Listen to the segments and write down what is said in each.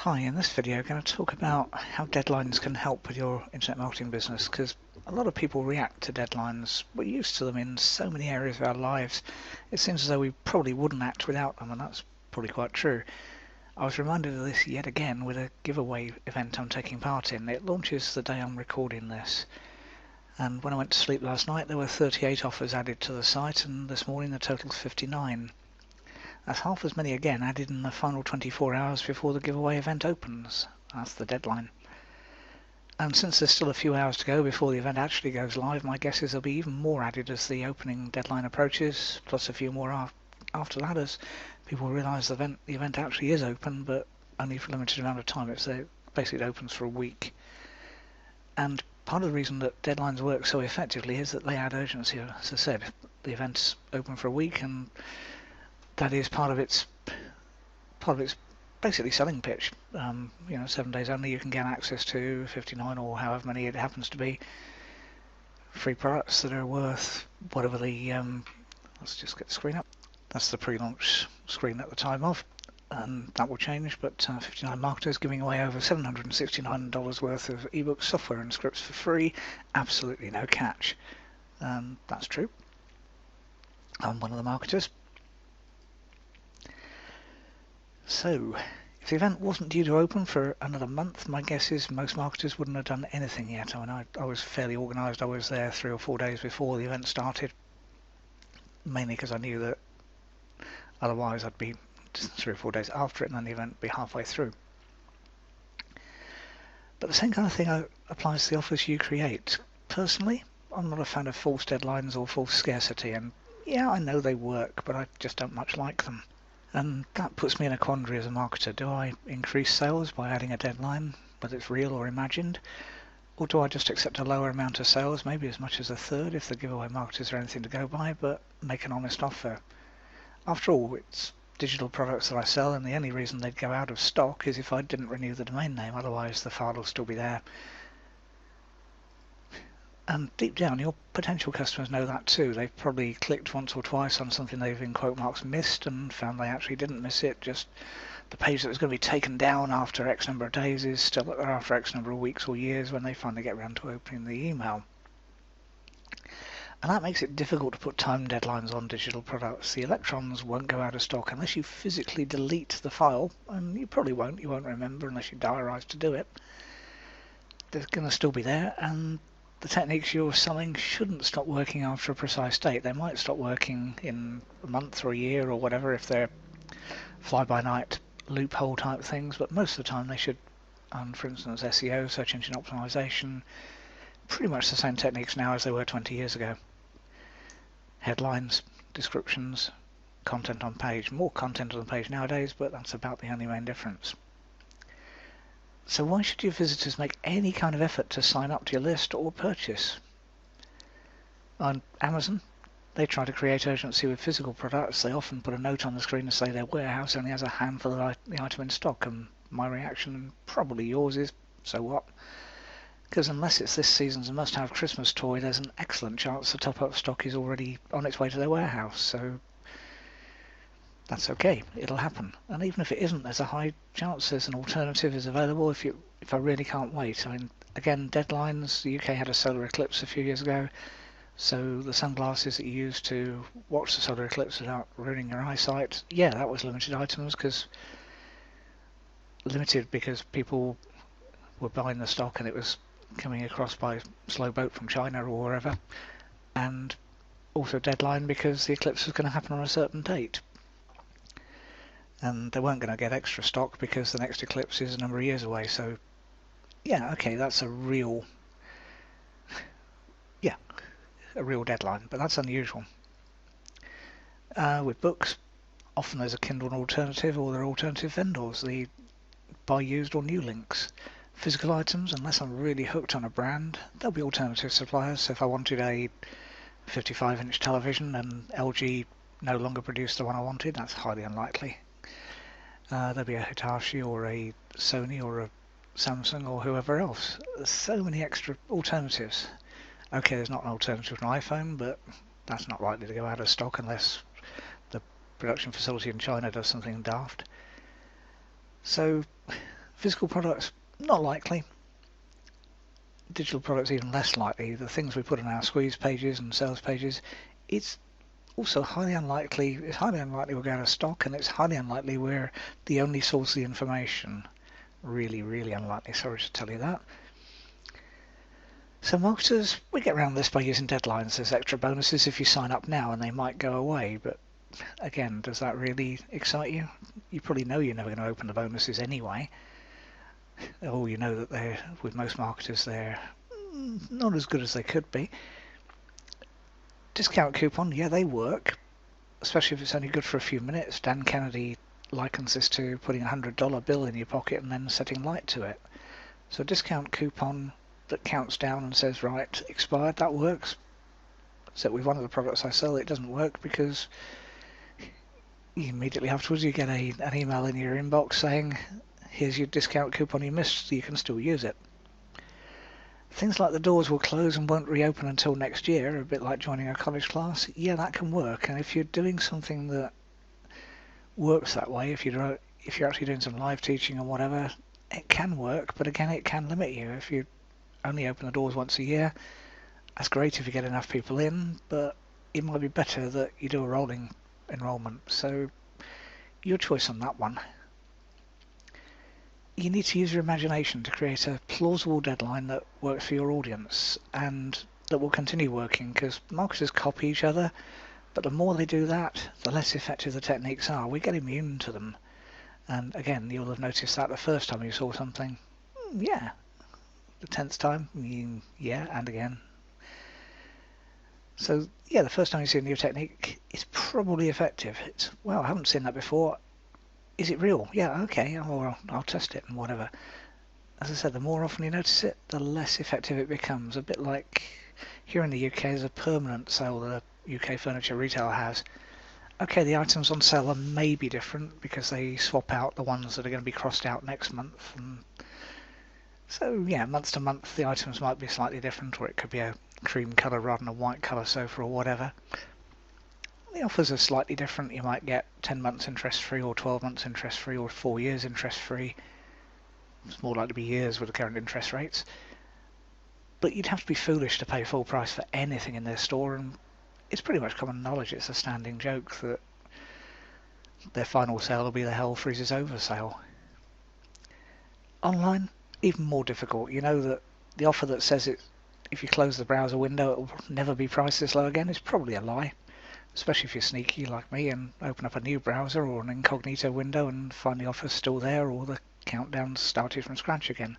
Hi, in this video I'm going to talk about how deadlines can help with your internet marketing business, because a lot of people react to deadlines. We're used to them in so many areas of our lives. It seems as though we probably wouldn't act without them, and that's probably quite true. I was reminded of this yet again with a giveaway event I'm taking part in. It launches the day I'm recording this, and when I went to sleep last night there were 38 offers added to the site, and this morning the total's 59. That's half as many again added in the final 24 hours before the giveaway event opens. That's the deadline. And since there's still a few hours to go before the event actually goes live, my guess is there'll be even more added as the opening deadline approaches, plus a few more after that, as people realise the event actually is open, but only for a limited amount of time. Basically it opens for a week. And part of the reason that deadlines work so effectively is that they add urgency. As I said, the event's open for a week, and that is part of its basically selling pitch. 7 days only, you can get access to 59 or however many it happens to be free products that are worth whatever the let's just get the screen up. That's the pre-launch screen at the time of, and that will change, but 59 marketers giving away over $769 worth of ebooks, software and scripts for free. Absolutely no catch. That's true. I'm one of the marketers. So, if the event wasn't due to open for another month, my guess is most marketers wouldn't have done anything yet. I mean, I was fairly organised. I was there 3 or 4 days before the event started, mainly because I knew that otherwise I'd be 3 or 4 days after it, and then the event would be halfway through. But the same kind of thing applies to the offers you create. Personally, I'm not a fan of false deadlines or false scarcity, and yeah, I know they work, but I just don't much like them. And that puts me in a quandary as a marketer. Do I increase sales by adding a deadline, whether it's real or imagined? Or do I just accept a lower amount of sales, maybe as much as a third if the giveaway marketers are anything to go by, but make an honest offer? After all, it's digital products that I sell, and the only reason they'd go out of stock is if I didn't renew the domain name. Otherwise the file will still be there. And deep down, your potential customers know that too. They've probably clicked once or twice on something they've, in quote marks, missed, and found they actually didn't miss it. Just the page that was going to be taken down after X number of days is still up there after X number of weeks or years when they finally get around to opening the email. And that makes it difficult to put time deadlines on digital products. The electrons won't go out of stock unless you physically delete the file, and you probably won't. You won't remember unless you diarise to do it. They're going to still be there, and the techniques you're selling shouldn't stop working after a precise date. They might stop working in a month or a year or whatever if they're fly-by-night loophole type things, but most of the time they should. And for instance, SEO, search engine optimization, pretty much the same techniques now as they were 20 years ago. Headlines, descriptions, content on page. More content on the page nowadays, but that's about the only main difference. So why should your visitors make any kind of effort to sign up to your list or purchase? On Amazon, they try to create urgency with physical products. They often put a note on the screen to say their warehouse only has a handful of the item in stock, and my reaction, and probably yours, is, so what? Because unless it's this season's must-have Christmas toy, there's an excellent chance the top-up stock is already on its way to their warehouse, so that's okay, it'll happen. And even if it isn't, there's a high chance there's an alternative is available if I really can't wait. I mean, again, deadlines. The UK had a solar eclipse a few years ago, so the sunglasses that you use to watch the solar eclipse without ruining your eyesight, yeah, that was limited items, because people were buying the stock and it was coming across by slow boat from China or wherever, and also deadline because the eclipse was going to happen on a certain date. And they weren't going to get extra stock because the next eclipse is a number of years away. So yeah, okay, that's a real deadline, but that's unusual. With books, often there's a Kindle alternative, or there are alternative vendors. They buy used or new links. Physical items, unless I'm really hooked on a brand, there'll be alternative suppliers. So if I wanted a 55-inch television and LG no longer produced the one I wanted, that's highly unlikely. There'll be a Hitachi or a Sony or a Samsung or whoever else. There's so many extra alternatives. Okay, there's not an alternative to an iPhone, but that's not likely to go out of stock unless the production facility in China does something daft. So Physical products, not likely. Digital products, even less likely. The things we put on our squeeze pages and sales pages, it's also highly unlikely. It's highly unlikely we'll go out of stock, and it's highly unlikely we're the only source of the information. Really, really unlikely. Sorry to tell you that. So marketers, we get around this by using deadlines as extra bonuses if you sign up now, and they might go away. But again, does that really excite you? You probably know you're never going to open the bonuses anyway. Or you know that they're, with most marketers, they're not as good as they could be. Discount coupon, yeah, they work, especially if it's only good for a few minutes. Dan Kennedy likens this to putting a $100 bill in your pocket and then setting light to it. So a discount coupon that counts down and says, right, expired, that works. Except with one of the products I sell, it doesn't work because immediately afterwards you get an email in your inbox saying, here's your discount coupon you missed, you can still use it. Things like the doors will close and won't reopen until next year, a bit like joining a college class, yeah, that can work. And if you're doing something that works that way, if you're actually doing some live teaching or whatever, it can work, but again, it can limit you. If you only open the doors once a year, that's great if you get enough people in, but it might be better that you do a rolling enrollment. So your choice on that one. You need to use your imagination to create a plausible deadline that works for your audience and that will continue working, because marketers copy each other, but the more they do that, the less effective the techniques are. We get immune to them. And again, you'll have noticed that the first time you saw something, yeah. The 10th time, yeah, and again. So yeah, the first time you see a new technique, it's probably effective. It's, well, I haven't seen that before. Is it real? Yeah, okay, or I'll test it and whatever. As I said, the more often you notice it, the less effective it becomes. A bit like here in the UK, there's a permanent sale that a UK furniture retailer has. Okay, the items on sale are maybe different because they swap out the ones that are going to be crossed out next month. And so, yeah, month to month, the items might be slightly different, or it could be a cream colour rather than a white colour sofa or whatever. The offers are slightly different. You might get 10 months interest free, or 12 months interest free, or 4 years interest free. It's more likely to be years with the current interest rates. But you'd have to be foolish to pay full price for anything in their store, and it's pretty much common knowledge, it's a standing joke, that their final sale will be the hell freezes over sale. Online, even more difficult. You know that the offer that says it, if you close the browser window, it will never be priced this low again, is probably a lie. Especially if you're sneaky like me and open up a new browser or an incognito window and find the offer still there, or the countdown started from scratch again.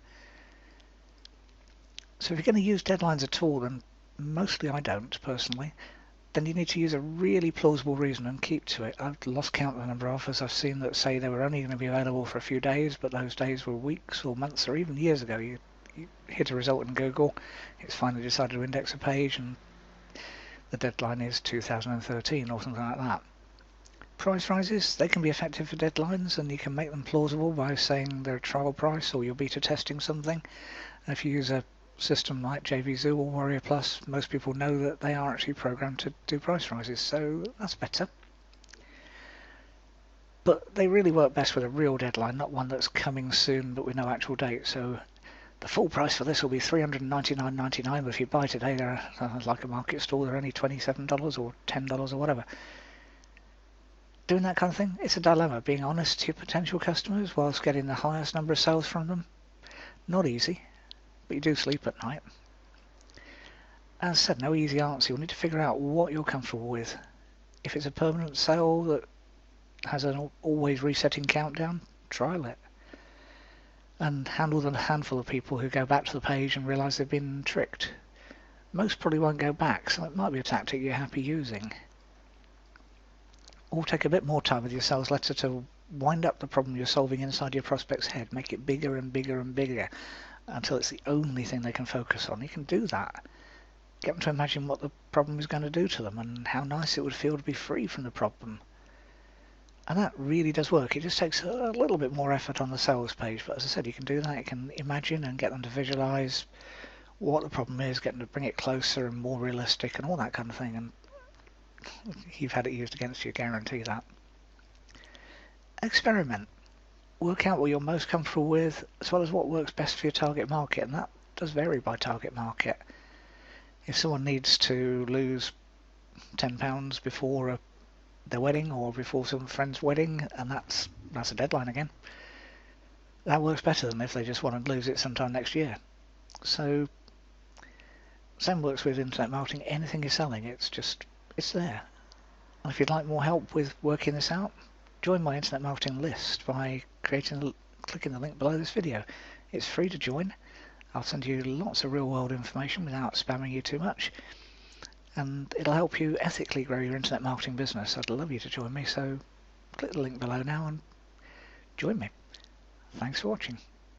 So if you're going to use deadlines at all, and mostly I don't personally, then you need to use a really plausible reason and keep to it. I've lost count of the number of offers I've seen that say they were only going to be available for a few days, but those days were weeks or months or even years ago. You hit a result in Google, it's finally decided to index a page, and the deadline is 2013 or something like that. Price rises, they can be effective for deadlines, and you can make them plausible by saying they're a trial price or you're beta testing something. And if you use a system like JVZoo or Warrior Plus, most people know that they are actually programmed to do price rises, so that's better. But they really work best with a real deadline, not one that's coming soon but with no actual date. So the full price for this will be $399.99, but if you buy today, they're like a market stall, they're only $27 or $10 or whatever. Doing that kind of thing, it's a dilemma, being honest to your potential customers whilst getting the highest number of sales from them. Not easy, but you do sleep at night. As I said, no easy answer. You'll need to figure out what you're comfortable with. If it's a permanent sale that has an always resetting countdown, trial it. And handle the handful of people who go back to the page and realise they've been tricked. Most probably won't go back, so it might be a tactic you're happy using. Or take a bit more time with your sales letter to wind up the problem you're solving inside your prospect's head. Make it bigger and bigger and bigger until it's the only thing they can focus on. You can do that. Get them to imagine what the problem is going to do to them and how nice it would feel to be free from the problem. And that really does work. It just takes a little bit more effort on the sales page, but as I said, you can do that. You can imagine and get them to visualize what the problem is, get them to bring it closer and more realistic and all that kind of thing, and you've had it used against you, guarantee that. Experiment. work out what you're most comfortable with, as well as what works best for your target market, and that does vary by target market. If someone needs to lose £10 before their wedding or before some friend's wedding, and that's a deadline again, that works better than if they just want to lose it sometime next year. So same works with internet marketing. Anything you're selling, it's there. And if you'd like more help with working this out, join my internet marketing list by clicking the link below this video. It's free to join. I'll send you lots of real world information without spamming you too much, and it'll help you ethically grow your internet marketing business. I'd love you to join me, so click the link below now and join me. Thanks for watching.